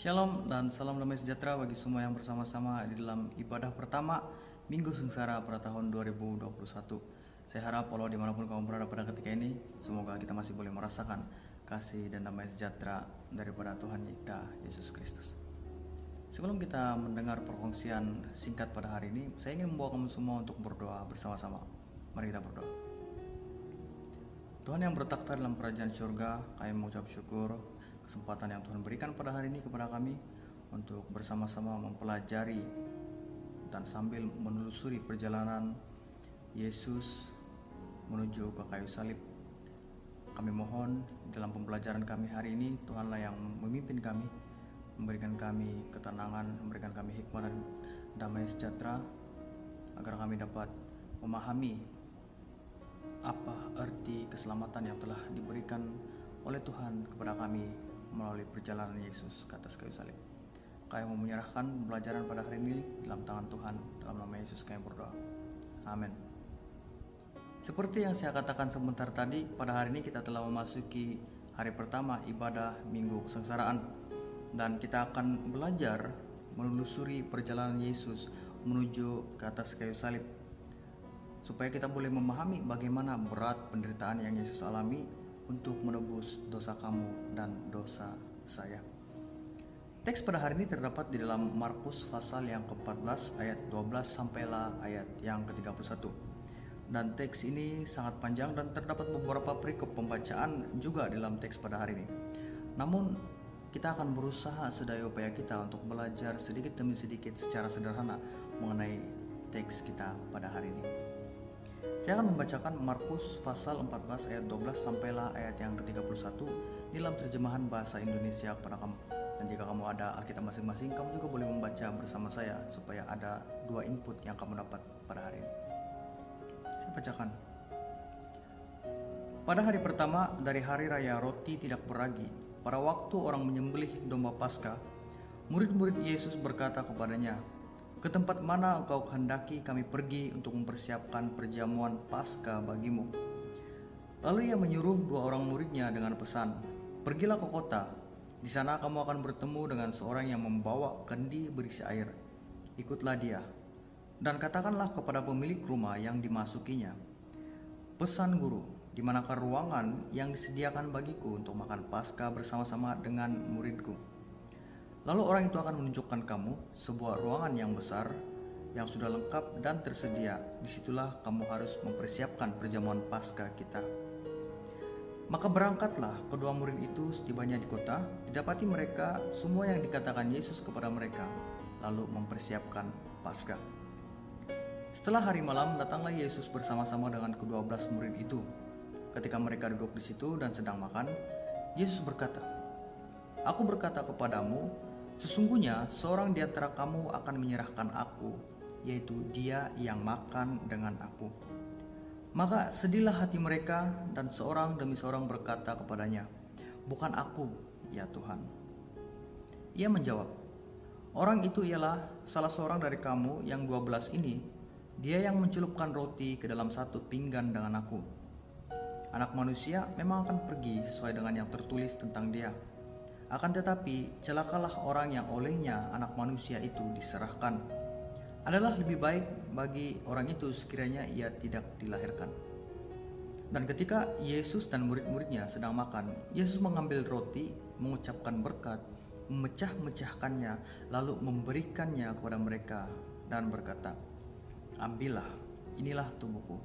Shalom dan salam damai sejahtera bagi semua yang bersama-sama di dalam ibadah pertama Minggu Sengsara pada tahun 2021. Saya harap walau dimanapun kamu berada pada ketika ini, semoga kita masih boleh merasakan kasih dan damai sejahtera daripada Tuhan kita Yesus Kristus. Sebelum kita mendengar perkongsian singkat pada hari ini, saya ingin membawa kamu semua untuk berdoa bersama-sama. Mari kita berdoa. Tuhan yang bertakhta dalam kerajaan surga, kami mengucap syukur kesempatan yang Tuhan berikan pada hari ini kepada kami untuk bersama-sama mempelajari dan sambil menelusuri perjalanan Yesus menuju ke kayu salib. Kami mohon dalam pembelajaran kami hari ini, Tuhanlah yang memimpin kami, memberikan kami ketenangan, memberikan kami hikmat dan damai sejahtera, agar kami dapat memahami apa arti keselamatan yang telah diberikan oleh Tuhan kepada kami melalui perjalanan Yesus ke atas kayu salib. Kami mau menyerahkan pembelajaran pada hari ini dalam tangan Tuhan, dalam nama Yesus kami berdoa. Amin. Seperti yang saya katakan sebentar tadi, pada hari ini kita telah memasuki hari pertama ibadah Minggu Kesengsaraan, dan kita akan belajar menelusuri perjalanan Yesus menuju ke atas kayu salib, supaya kita boleh memahami bagaimana berat penderitaan yang Yesus alami untuk menebus dosa kamu dan dosa saya. Teks pada hari ini terdapat di dalam Markus pasal yang ke-14 ayat 12 sampailah ayat yang ke-31. Dan teks ini sangat panjang dan terdapat beberapa perikop pembacaan juga dalam teks pada hari ini. Namun kita akan berusaha sedaya upaya kita untuk belajar sedikit demi sedikit secara sederhana mengenai teks kita pada hari ini. Saya akan membacakan Markus pasal 14 ayat 12 sampailah ayat yang ke-31 dalam terjemahan bahasa Indonesia kepada kamu. Dan jika kamu ada Alkitab masing-masing, kamu juga boleh membaca bersama saya supaya ada dua input yang kamu dapat pada hari ini. Saya bacakan. Pada hari pertama dari hari raya roti tidak beragi, pada waktu orang menyembelih domba Paskah, murid-murid Yesus berkata kepadanya, "Ke tempat mana engkau kehendaki kami pergi untuk mempersiapkan perjamuan Paskah bagimu?" Lalu ia menyuruh dua orang muridnya dengan pesan, "Pergilah ke kota, di sana kamu akan bertemu dengan seorang yang membawa kendi berisi air. Ikutlah dia, dan katakanlah kepada pemilik rumah yang dimasukinya, 'Pesan guru, di manakah ruangan yang disediakan bagiku untuk makan Paskah bersama-sama dengan muridku?' Lalu orang itu akan menunjukkan kamu sebuah ruangan yang besar, yang sudah lengkap dan tersedia. Disitulah kamu harus mempersiapkan perjamuan Paskah kita." Maka berangkatlah kedua murid itu. Setibanya di kota, didapati mereka semua yang dikatakan Yesus kepada mereka, lalu mempersiapkan Paskah. Setelah hari malam, datanglah Yesus bersama-sama dengan ke-12 murid itu. Ketika mereka duduk di situ dan sedang makan, Yesus berkata, "Aku berkata kepadamu, sesungguhnya seorang di antara kamu akan menyerahkan aku, yaitu dia yang makan dengan aku." Maka sedihlah hati mereka, dan seorang demi seorang berkata kepadanya, "Bukan aku, ya Tuhan." Ia menjawab, "Orang itu ialah salah seorang dari kamu yang 12 ini. Dia yang mencelupkan roti ke dalam satu pinggan dengan aku. Anak manusia memang akan pergi sesuai dengan yang tertulis tentang dia. Akan tetapi celakalah orang yang olehnya anak manusia itu diserahkan. Adalah lebih baik bagi orang itu sekiranya ia tidak dilahirkan." Dan ketika Yesus dan murid-muridnya sedang makan, Yesus mengambil roti, mengucapkan berkat, memecah-mecahkannya, lalu memberikannya kepada mereka dan berkata, "Ambillah, inilah tubuhku."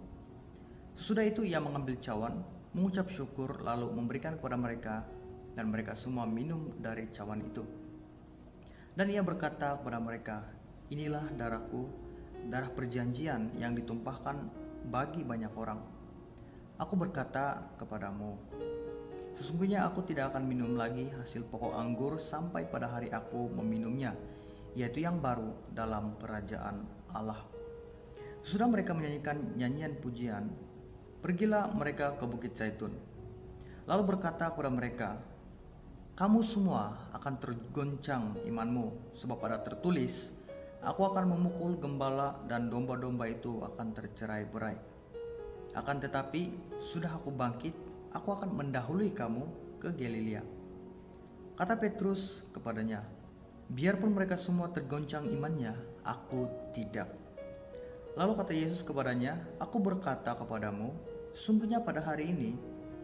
Sesudah itu ia mengambil cawan, mengucap syukur, lalu memberikan kepada mereka, dan mereka semua minum dari cawan itu. Dan ia berkata kepada mereka, "Inilah darahku, darah perjanjian yang ditumpahkan bagi banyak orang. Aku berkata kepadamu, sesungguhnya aku tidak akan minum lagi hasil pokok anggur sampai pada hari aku meminumnya, yaitu yang baru dalam kerajaan Allah." Sesudah mereka menyanyikan nyanyian pujian, pergilah mereka ke Bukit Zaitun. Lalu berkata kepada mereka, "Kamu semua akan tergoncang imanmu, sebab ada tertulis, aku akan memukul gembala dan domba-domba itu akan tercerai-berai. Akan tetapi sudah aku bangkit, aku akan mendahului kamu ke Galilea." Kata Petrus kepadanya, Biarpun mereka semua tergoncang imannya, aku tidak. Lalu kata Yesus kepadanya, aku berkata kepadamu, sesungguhnya pada hari ini,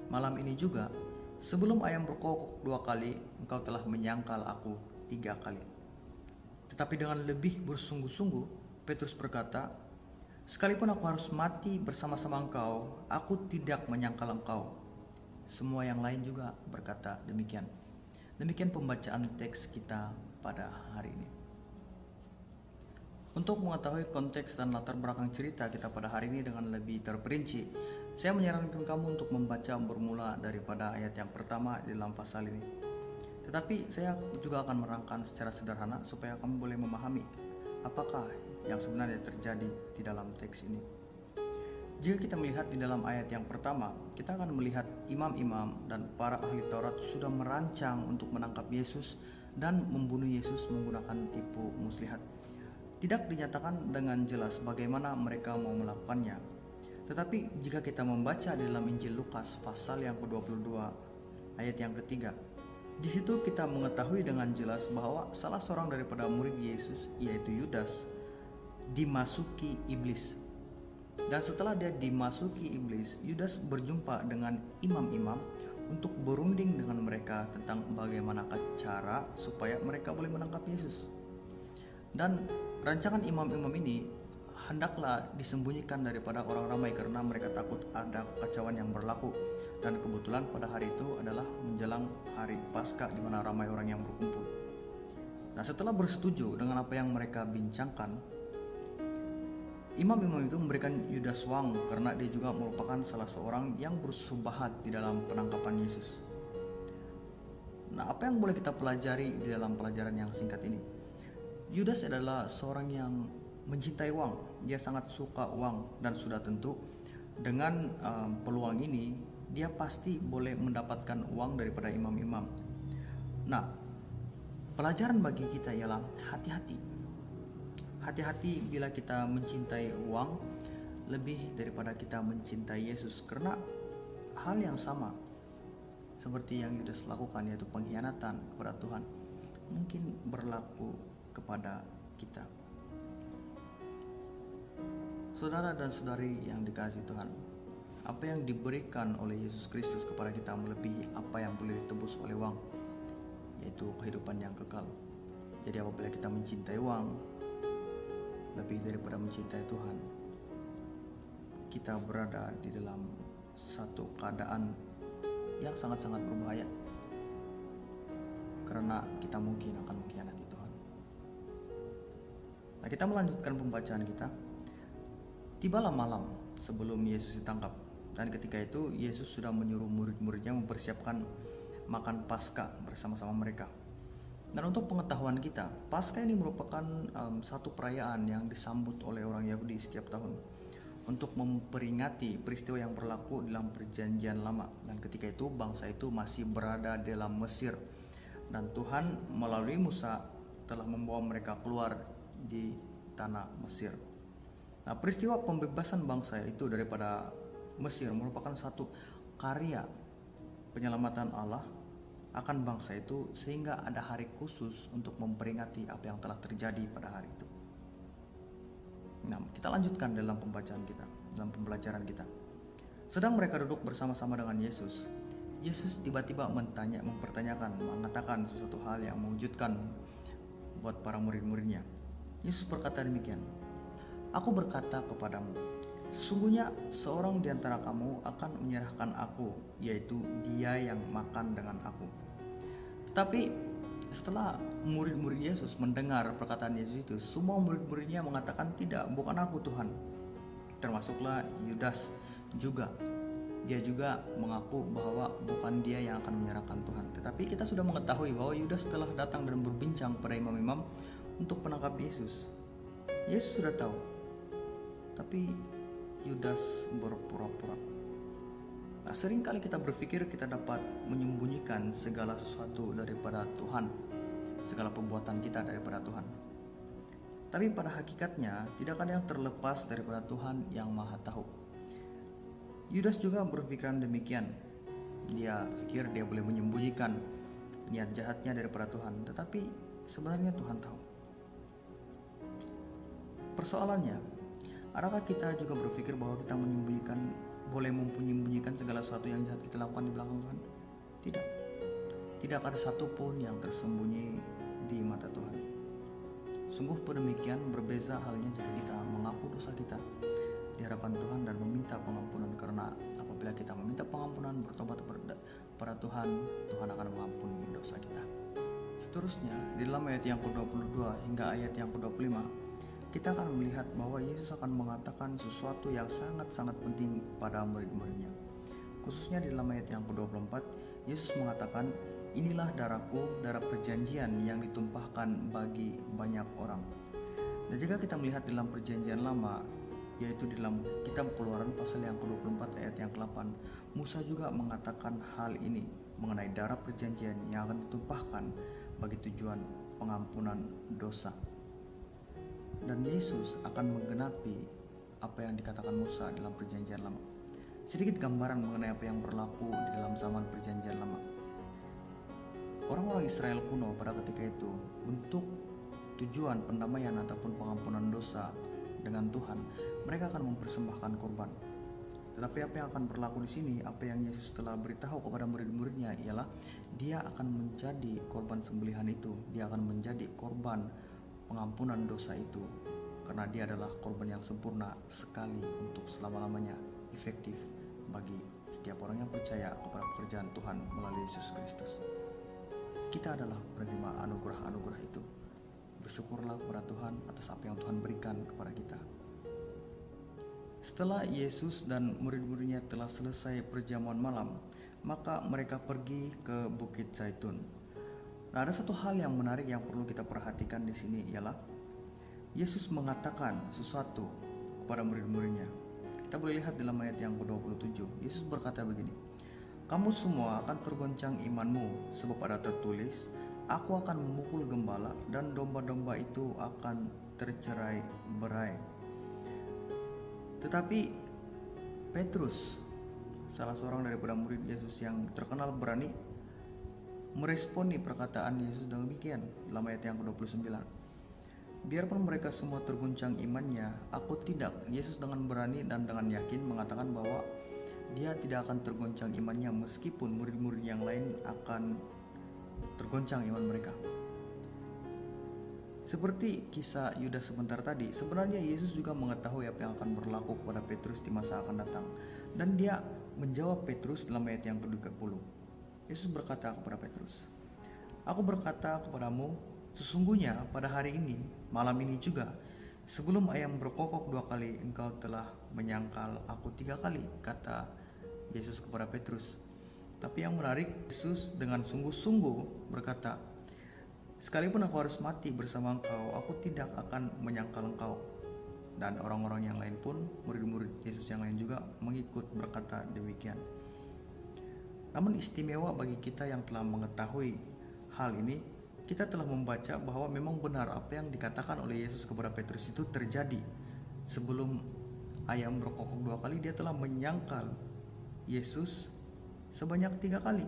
malam ini juga, sebelum ayam berkokok 2 kali, engkau telah menyangkal aku 3 kali. Tetapi dengan lebih bersungguh-sungguh, Petrus berkata, sekalipun aku harus mati bersama-sama engkau, aku tidak menyangkal engkau. Semua yang lain juga berkata demikian. Demikian pembacaan teks kita pada hari ini. Untuk mengetahui konteks dan latar belakang cerita kita pada hari ini dengan lebih terperinci, saya menyarankan kamu untuk membaca bermula daripada ayat yang pertama di dalam pasal ini. Tetapi saya juga akan merangkan secara sederhana supaya kamu boleh memahami apakah yang sebenarnya terjadi di dalam teks ini. Jika kita melihat di dalam ayat yang pertama, kita akan melihat imam-imam dan para ahli Taurat sudah merancang untuk menangkap Yesus dan membunuh Yesus menggunakan tipu muslihat. Tidak dinyatakan dengan jelas bagaimana mereka mau melakukannya. Tetapi jika kita membaca di dalam Injil Lukas pasal yang ke-22 ayat yang ketiga, di situ kita mengetahui dengan jelas bahwa salah seorang daripada murid Yesus, yaitu Yudas, dimasuki iblis. Dan setelah dia dimasuki iblis, Yudas berjumpa dengan imam-imam untuk berunding dengan mereka tentang bagaimana cara supaya mereka boleh menangkap Yesus. Dan rancangan imam-imam ini hendaklah disembunyikan daripada orang ramai karena mereka takut ada kekacauan yang berlaku. Dan kebetulan pada hari itu adalah menjelang hari Paskah di mana ramai orang yang berkumpul. Nah, setelah bersetuju dengan apa yang mereka bincangkan, imam-imam itu memberikan Yudas uang karena dia juga merupakan salah seorang yang bersubahat di dalam penangkapan Yesus. Nah, apa yang boleh kita pelajari di dalam pelajaran yang singkat ini? Yudas adalah seorang yang mencintai uang. Dia sangat suka uang dan sudah tentu dengan peluang ini dia pasti boleh mendapatkan uang daripada imam-imam. Nah, pelajaran bagi kita ialah hati-hati. Hati-hati bila kita mencintai uang lebih daripada kita mencintai Yesus, karena hal yang sama seperti yang Yudas lakukan, yaitu pengkhianatan kepada Tuhan, mungkin berlaku kepada kita. Saudara dan saudari yang dikasihi Tuhan, apa yang diberikan oleh Yesus Kristus kepada kita melebihi apa yang boleh ditebus oleh uang, yaitu kehidupan yang kekal. Jadi apabila kita mencintai uang lebih daripada mencintai Tuhan, kita berada di dalam satu keadaan yang sangat-sangat berbahaya, karena kita mungkin akan mengkhianati Tuhan. Nah, kita melanjutkan pembacaan kita. Tibalah malam sebelum Yesus ditangkap, dan ketika itu Yesus sudah menyuruh murid-muridnya mempersiapkan makan Paskah bersama-sama mereka. Dan untuk pengetahuan kita, Paskah ini merupakan satu perayaan yang disambut oleh orang Yahudi setiap tahun untuk memperingati peristiwa yang berlaku dalam Perjanjian Lama. Dan ketika itu bangsa itu masih berada dalam Mesir, dan Tuhan melalui Musa telah membawa mereka keluar di tanah Mesir. Nah, peristiwa pembebasan bangsa itu daripada Mesir merupakan satu karya penyelamatan Allah akan bangsa itu, sehingga ada hari khusus untuk memperingati apa yang telah terjadi pada hari itu. Nah, kita lanjutkan dalam pembacaan kita, dalam pembelajaran kita. Sedang mereka duduk bersama-sama dengan Yesus, Yesus tiba-tiba mempertanyakan, mengatakan sesuatu hal yang mengejutkan buat para murid-muridnya. Yesus berkata demikian, aku berkata kepadamu, sesungguhnya seorang di antara kamu akan menyerahkan aku, yaitu dia yang makan dengan aku. Tetapi setelah murid-murid Yesus mendengar perkataan Yesus itu, semua murid-muridnya mengatakan, tidak, bukan aku Tuhan. Termasuklah Yudas juga. Dia juga mengaku bahwa bukan dia yang akan menyerahkan Tuhan. Tetapi kita sudah mengetahui bahwa Yudas telah datang dan berbincang pada imam-imam untuk menangkap Yesus. Yesus sudah tahu, tapi Yudas berpura-pura. Nah, seringkali kita berpikir kita dapat menyembunyikan segala sesuatu daripada Tuhan, segala perbuatan kita daripada Tuhan. Tapi pada hakikatnya tidak ada yang terlepas daripada Tuhan yang Maha Tahu. Yudas juga berpikiran demikian. Dia pikir dia boleh menyembunyikan niat jahatnya daripada Tuhan. Tetapi Sebenarnya Tuhan tahu. Persoalannya, adakah kita juga berpikir bahwa kita boleh menyembunyikan segala sesuatu yang jahat kita lakukan di belakang Tuhan? Tidak. Tidak ada satupun yang tersembunyi di mata Tuhan. Sungguh demikian berbeza halnya jika kita mengaku dosa kita di hadapan Tuhan dan meminta pengampunan, karena apabila kita meminta pengampunan, bertobat kepada Tuhan, Tuhan akan mengampuni dosa kita. Seterusnya, di dalam ayat yang ke-22 hingga ayat yang ke-25, kita akan melihat bahwa Yesus akan mengatakan sesuatu yang sangat-sangat penting pada murid-muridnya. Khususnya di dalam ayat yang ke-24, Yesus mengatakan, "Inilah darahku, darah perjanjian yang ditumpahkan bagi banyak orang." Dan jika kita melihat dalam perjanjian lama, yaitu di dalam kitab Keluaran pasal yang ke-24 ayat yang ke-8, Musa juga mengatakan hal ini mengenai darah perjanjian yang akan ditumpahkan bagi tujuan pengampunan dosa. Dan Yesus akan menggenapi apa yang dikatakan Musa dalam perjanjian lama. Sedikit gambaran mengenai apa yang berlaku di dalam zaman perjanjian lama. Orang-orang Israel kuno pada ketika itu, untuk tujuan pendamaian ataupun pengampunan dosa dengan Tuhan, mereka akan mempersembahkan korban. Tetapi apa yang akan berlaku di sini, apa yang Yesus telah beritahu kepada murid-muridnya ialah dia akan menjadi korban sembelihan itu, dia akan menjadi korban pengampunan dosa itu, karena dia adalah korban yang sempurna sekali untuk selama-lamanya, efektif bagi setiap orang yang percaya kepada pekerjaan Tuhan melalui Yesus Kristus. Kita adalah penerima anugerah-anugerah itu. Bersyukurlah kepada Tuhan atas apa yang Tuhan berikan kepada kita. Setelah Yesus dan murid-muridnya telah selesai perjamuan malam, maka mereka pergi ke Bukit Zaitun. Nah, ada satu hal yang menarik yang perlu kita perhatikan di sini ialah Yesus mengatakan sesuatu kepada murid-muridnya. Kita boleh lihat dalam ayat yang ke-27. Yesus berkata begini, "Kamu semua akan tergoncang imanmu, sebab ada tertulis, Aku akan memukul gembala dan domba-domba itu akan tercerai-berai." Tetapi Petrus, salah seorang daripada murid Yesus yang terkenal berani, meresponi perkataan Yesus dengan demikian dalam ayat yang ke-29. "Biarpun mereka semua terguncang imannya, aku tidak." Yesus dengan berani dan dengan yakin mengatakan bahwa dia tidak akan tergoncang imannya meskipun murid-murid yang lain akan tergoncang iman mereka. Seperti kisah Yudas sebentar tadi, sebenarnya Yesus juga mengetahui apa yang akan berlaku kepada Petrus di masa akan datang. Dan dia menjawab Petrus dalam ayat yang ke-30. Yesus berkata kepada Petrus, "Aku berkata kepadamu, sesungguhnya pada hari ini, malam ini juga, sebelum ayam berkokok 2 kali, engkau telah menyangkal aku 3 kali, kata Yesus kepada Petrus. Tapi yang menarik, Yesus dengan sungguh-sungguh berkata, "Sekalipun aku harus mati bersama engkau, aku tidak akan menyangkal engkau." Dan orang-orang yang lain pun, murid-murid Yesus yang lain juga mengikut berkata demikian. Namun istimewa bagi kita yang telah mengetahui hal ini, kita telah membaca bahwa memang benar apa yang dikatakan oleh Yesus kepada Petrus itu terjadi. Sebelum ayam berkokok 2 kali, dia telah menyangkal Yesus sebanyak 3 kali.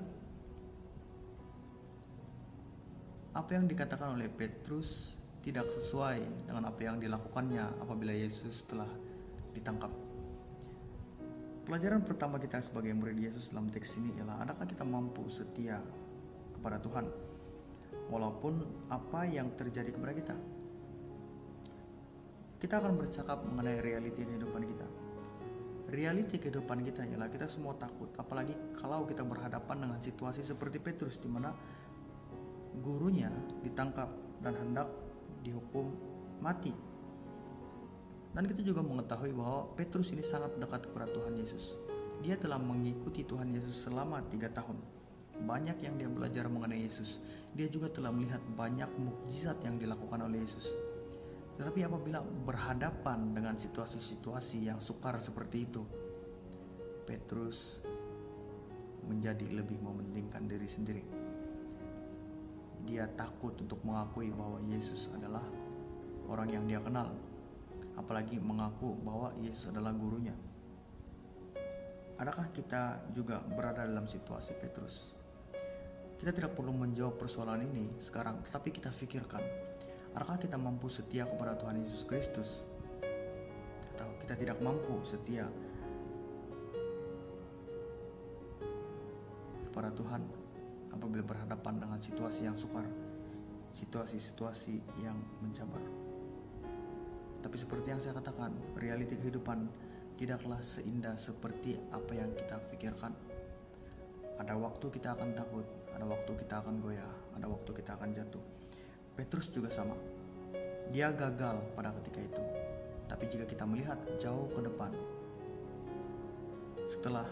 Apa yang dikatakan oleh Petrus tidak sesuai dengan apa yang dilakukannya apabila Yesus telah ditangkap. Pelajaran pertama kita sebagai murid Yesus dalam teks ini ialah, adakah kita mampu setia kepada Tuhan walaupun apa yang terjadi kepada kita? Kita akan bercakap mengenai realiti kehidupan kita. Realiti kehidupan kita ialah kita semua takut, apalagi kalau kita berhadapan dengan situasi seperti Petrus, di mana gurunya ditangkap dan hendak dihukum mati. Dan kita juga mengetahui bahwa Petrus ini sangat dekat kepada Tuhan Yesus. Dia telah mengikuti Tuhan Yesus selama 3 tahun. Banyak yang dia belajar mengenai Yesus. Dia juga telah melihat banyak mukjizat yang dilakukan oleh Yesus. Tetapi apabila berhadapan dengan situasi-situasi yang sukar seperti itu, Petrus menjadi lebih mementingkan diri sendiri. Dia takut untuk mengakui bahwa Yesus adalah orang yang dia kenal, apalagi mengaku bahwa Yesus adalah gurunya. Adakah kita juga berada dalam situasi Petrus? Kita tidak perlu menjawab persoalan ini sekarang, tetapi kita pikirkan, adakah kita mampu setia kepada Tuhan Yesus Kristus? Atau kita tidak mampu setia kepada Tuhan apabila berhadapan dengan situasi yang sukar, situasi-situasi yang mencabar. Tapi seperti yang saya katakan, realiti kehidupan tidaklah seindah seperti apa yang kita pikirkan. Ada waktu kita akan takut, ada waktu kita akan goyah, ada waktu kita akan jatuh. Petrus juga sama. Dia gagal pada ketika itu. Tapi jika kita melihat jauh ke depan, setelah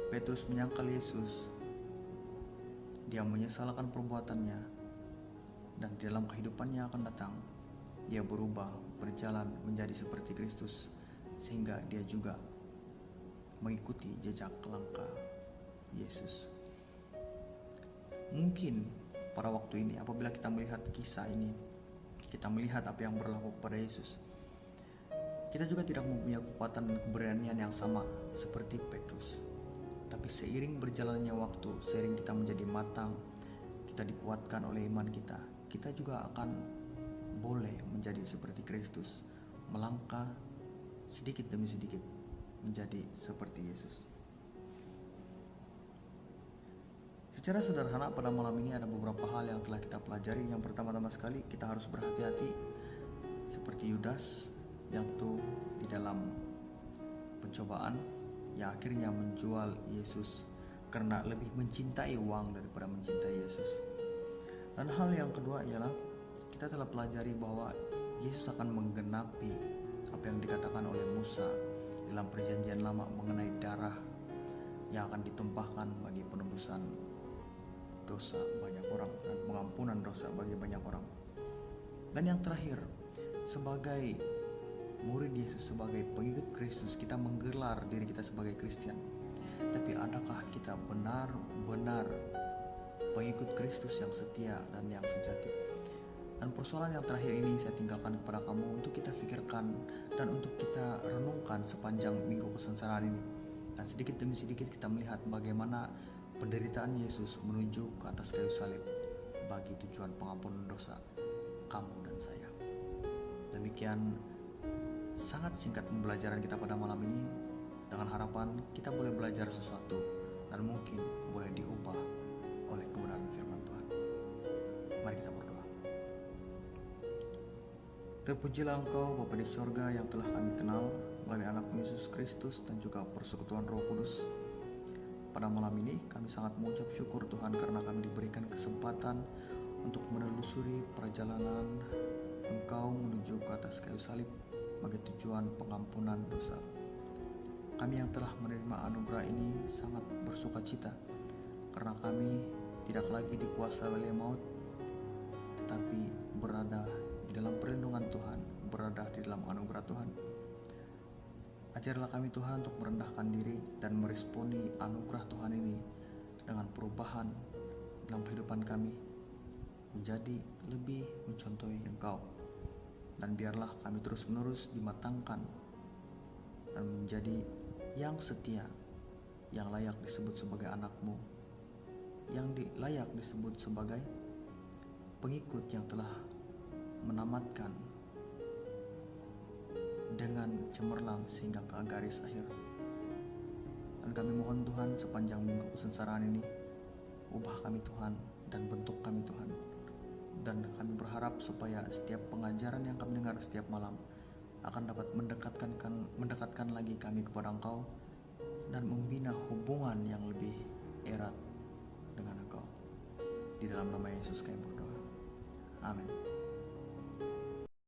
Petrus menyangkal Yesus, dia menyesalkan perbuatannya, dan di dalam kehidupannya akan datang, dia berubah, berjalan menjadi seperti Kristus, sehingga dia juga mengikuti jejak langkah Yesus. Mungkin pada waktu ini apabila kita melihat kisah ini, kita melihat apa yang berlaku kepada Yesus, kita juga tidak mempunyai kekuatan dan keberanian yang sama seperti Petrus. Tapi seiring berjalannya waktu, seiring kita menjadi matang, kita dikuatkan oleh iman kita, kita juga akan boleh menjadi seperti Kristus, melangkah sedikit demi sedikit menjadi seperti Yesus. Secara sederhana pada malam ini ada beberapa hal yang telah kita pelajari. Yang pertama-tama sekali, kita harus berhati-hati seperti Yudas yang jatuh di dalam pencobaan yang akhirnya menjual Yesus karena lebih mencintai uang daripada mencintai Yesus. Dan hal yang kedua ialah kita telah pelajari bahwa Yesus akan menggenapi apa yang dikatakan oleh Musa dalam perjanjian lama mengenai darah yang akan ditumpahkan bagi penebusan dosa banyak orang dan pengampunan dosa bagi banyak orang. Dan yang terakhir, sebagai murid Yesus, sebagai pengikut Kristus, kita menggelar diri kita sebagai Kristen. Tapi adakah kita benar-benar pengikut Kristus yang setia dan yang sejati? Dan persoalan yang terakhir ini saya tinggalkan kepada kamu untuk kita pikirkan dan untuk kita renungkan sepanjang minggu kesengsaraan ini. Dan sedikit demi sedikit kita melihat bagaimana penderitaan Yesus menuju ke atas kayu salib bagi tujuan pengampunan dosa kamu dan saya. Demikian sangat singkat pembelajaran kita pada malam ini, dengan harapan kita boleh belajar sesuatu dan mungkin boleh diubah oleh kebenaran firman Tuhan. Mari kita berdoa. Terpujilah Engkau Bapa di sorga yang telah kami kenal melalui anak-Mu Yesus Kristus dan juga persekutuan Roh Kudus. Pada malam ini kami sangat mengucap syukur Tuhan karena kami diberikan kesempatan untuk menelusuri perjalanan Engkau menuju ke atas kayu salib bagi tujuan pengampunan dosa. Kami yang telah menerima anugerah ini sangat bersuka cita karena kami tidak lagi dikuasai oleh maut, tetapi berada di dalam perlindungan Tuhan, berada di dalam anugerah Tuhan. Ajarlah kami Tuhan untuk merendahkan diri dan meresponi anugerah Tuhan ini dengan perubahan dalam kehidupan kami menjadi lebih mencontohi Engkau. Dan biarlah kami terus-menerus dimatangkan dan menjadi yang setia, yang layak disebut sebagai anak-Mu, yang layak disebut sebagai pengikut yang telah menamatkan dengan cemerlang sehingga ke garis akhir. Dan kami mohon Tuhan sepanjang minggu kesengsaraan ini, ubah kami Tuhan dan bentuk kami Tuhan. Dan kami berharap supaya setiap pengajaran yang kami dengar setiap malam akan dapat mendekatkan lagi kami kepada Engkau dan membina hubungan yang lebih erat dengan Engkau. Di dalam nama Yesus kami berdoa. Amin.